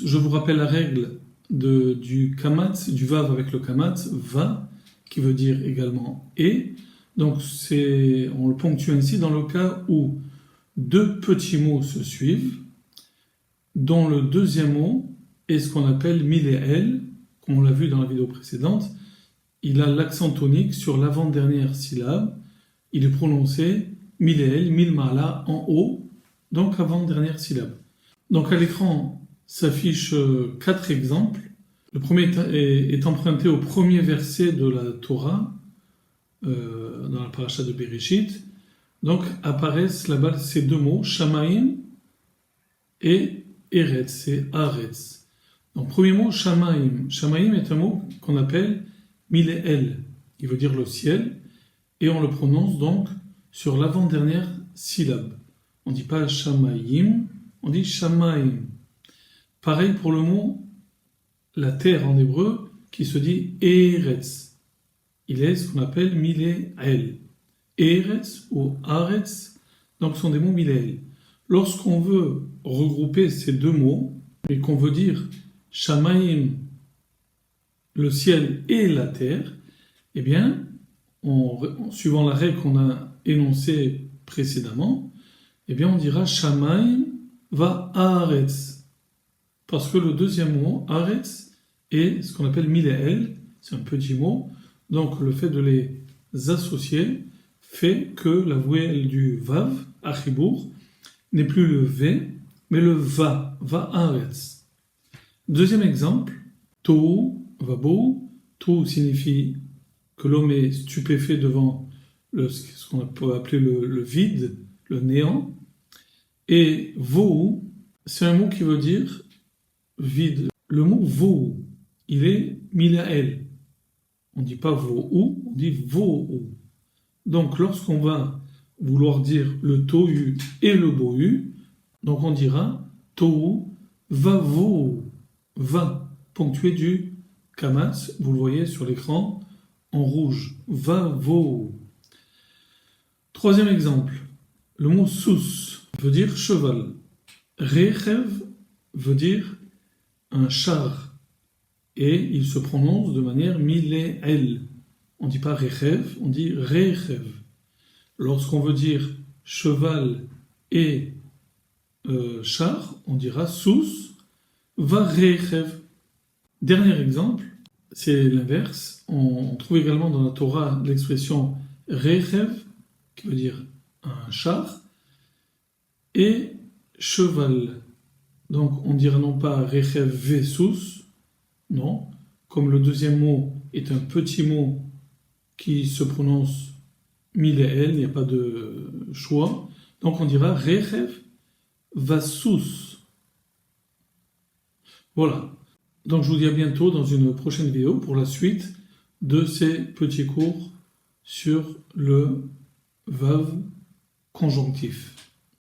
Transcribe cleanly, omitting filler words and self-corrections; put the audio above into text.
tous, je vous rappelle la règle du kamat, du vav avec le kamat, va, qui veut dire également et. Donc on le ponctue ainsi dans le cas où deux petits mots se suivent, dont le deuxième mot est ce qu'on appelle miléel, comme on l'a vu dans la vidéo précédente. Il a l'accent tonique sur l'avant-dernière syllabe. Il est prononcé miléel, milmala en haut, donc avant-dernière syllabe. Donc à l'écran s'affichent 4 exemples. Le premier est emprunté au premier verset de la Torah, dans la paracha de Bereshit. Donc apparaissent là-bas ces deux mots, Shamaim et Eretz, c'est Aretz. Donc premier mot, Shamaim. Shamaim est un mot qu'on appelle Miléel, qui veut dire le ciel, et on le prononce donc sur l'avant-dernière syllabe. On ne dit pas Shamayim, on dit Shamaim. Pareil pour le mot la terre en hébreu, qui se dit Eretz. Il est ce qu'on appelle Miléel. Eretz ou Aretz, donc sont des mots Miléel. Lorsqu'on veut regrouper ces deux mots, et qu'on veut dire Shamaim, le ciel et la terre, eh bien, suivant la règle qu'on a énoncée précédemment, eh bien, on dira Shamaim va Aretz. Parce que le deuxième mot, Aretz, est ce qu'on appelle Miléel, c'est un petit mot, donc le fait de les associer fait que la voyelle du Vav, Achibour, n'est plus le V, mais le Va, Aretz. Deuxième exemple, Tohu, Vabo. Tohu signifie que l'homme est stupéfait devant ce qu'on peut appeler le vide, le néant. Et Vohu, c'est un mot qui veut dire vide. Le mot Vohu, il est Milael. On ne dit pas Vohu, on dit Vohu. Donc lorsqu'on va vouloir dire le Tohu et le Bohu, donc on dira Tohu Vavohu, va, ponctué du kamas, vous le voyez sur l'écran en rouge, Vavohu. Troisième exemple, le mot Sous veut dire cheval. Rechev veut dire un char. Et il se prononce de manière miléel. On ne dit pas rechev, on dit rechev. Lorsqu'on veut dire cheval et char, on dira sous va rechev. Dernier exemple, c'est l'inverse. On trouve également dans la Torah l'expression rechev, qui veut dire un char, et cheval. Donc on dira non pas rechev ve sous, non, comme le deuxième mot est un petit mot qui se prononce miléel, il n'y a pas de choix, donc on dira rechev va sous. Voilà. Donc je vous dis à bientôt dans une prochaine vidéo pour la suite de ces petits cours sur le vav conjonctif.